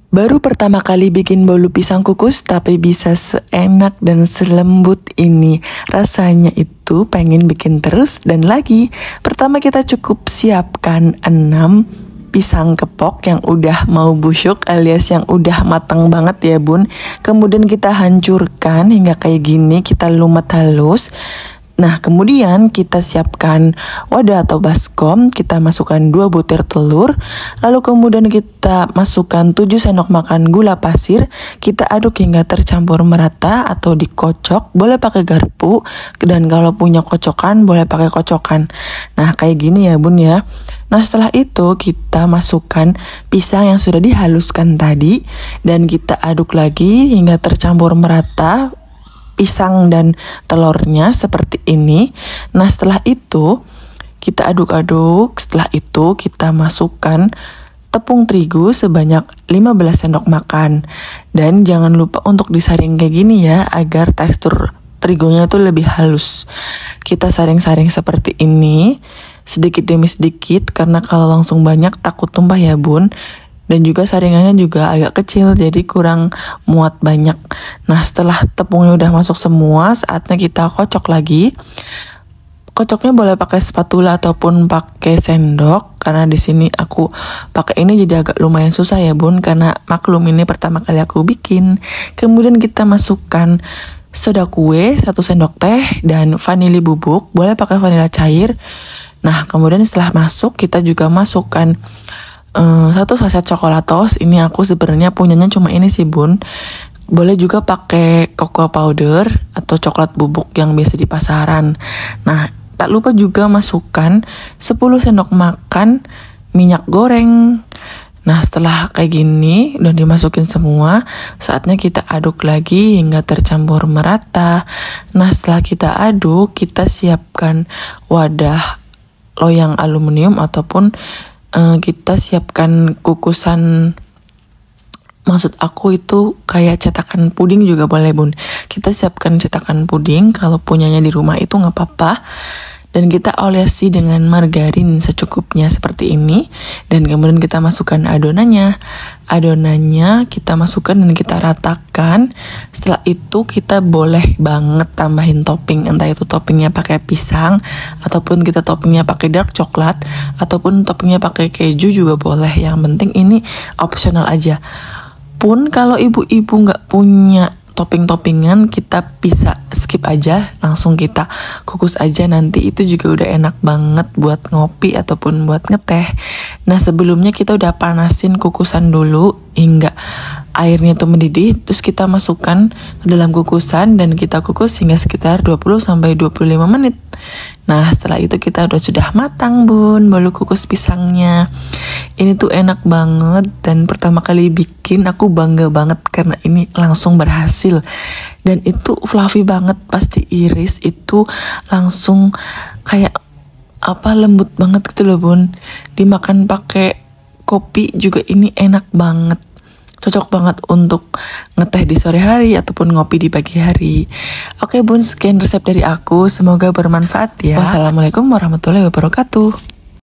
Baru pertama kali bikin bolu pisang kukus tapi bisa seenak dan selembut ini. Rasanya itu pengen bikin terus dan lagi. Pertama kita cukup siapkan 6 pisang kepok yang udah mau busuk alias yang udah matang banget ya bun. Kemudian kita hancurkan hingga kayak gini, kita lumet halus. Nah, kemudian kita siapkan wadah atau baskom, kita masukkan 2 butir telur, lalu kemudian kita masukkan 7 sendok makan gula pasir, kita aduk hingga tercampur merata atau dikocok, boleh pakai garpu, dan kalau punya kocokan boleh pakai kocokan. Nah, kayak gini ya bun ya. Nah, setelah itu kita masukkan pisang yang sudah dihaluskan tadi, dan kita aduk lagi hingga tercampur merata pisang dan telurnya seperti ini. Nah, setelah itu kita aduk-aduk. Setelah itu kita masukkan tepung terigu sebanyak 15 sendok makan. Dan jangan lupa untuk disaring kayak gini ya, agar tekstur terigunya itu lebih halus. Kita saring-saring seperti ini, sedikit demi sedikit, karena kalau langsung banyak takut tumpah ya bun. Dan juga saringannya juga agak kecil, jadi kurang muat banyak. Nah, setelah tepungnya udah masuk semua, saatnya kita kocok lagi. Kocoknya boleh pakai spatula ataupun pakai sendok, karena di sini aku pakai ini jadi agak lumayan susah ya bun, karena maklum ini pertama kali aku bikin. Kemudian kita masukkan soda kue 1 sendok teh dan vanili bubuk, boleh pakai vanila cair. Nah, kemudian setelah masuk kita juga masukkan 1 saset coklatos. Ini aku sebenarnya punyanya cuma ini sih bun. Boleh juga pakai cocoa powder atau coklat bubuk yang biasa di pasaran. Nah, tak lupa juga masukkan 10 sendok makan minyak goreng. Nah, setelah kayak gini udah dimasukin semua, saatnya kita aduk lagi hingga tercampur merata. Nah, setelah kita aduk, kita siapkan wadah loyang aluminium ataupun kita siapkan kukusan, maksud aku itu kayak cetakan puding juga boleh bun. Kita siapkan cetakan puding, kalau punyanya di rumah itu nggak apa-apa. Dan kita olesi dengan margarin secukupnya seperti ini. Dan kemudian kita masukkan adonannya. Adonannya kita masukkan dan kita ratakan. Setelah itu kita boleh banget tambahin topping. Entah itu toppingnya pakai pisang, ataupun kita toppingnya pakai dark coklat, ataupun toppingnya pakai keju juga boleh. Yang penting ini opsional aja. Pun kalau ibu-ibu nggak punya topping-toppingan, kita bisa skip aja, langsung kita kukus aja, nanti itu juga udah enak banget buat ngopi ataupun buat ngeteh. Nah, sebelumnya kita udah panasin kukusan dulu hingga airnya itu mendidih, terus kita masukkan ke dalam kukusan dan kita kukus hingga sekitar 20-25 menit. Nah, setelah itu kita sudah matang bun, bolu kukus pisangnya. Ini tuh enak banget dan pertama kali bikin aku bangga banget karena ini langsung berhasil. Dan itu fluffy banget, pas diiris itu langsung kayak lembut banget gitu loh bun. Dimakan pakai kopi juga ini enak banget. Cocok banget untuk ngeteh di sore hari ataupun ngopi di pagi hari. Oke bun, sekian resep dari aku, semoga bermanfaat ya. Wassalamualaikum warahmatullahi wabarakatuh.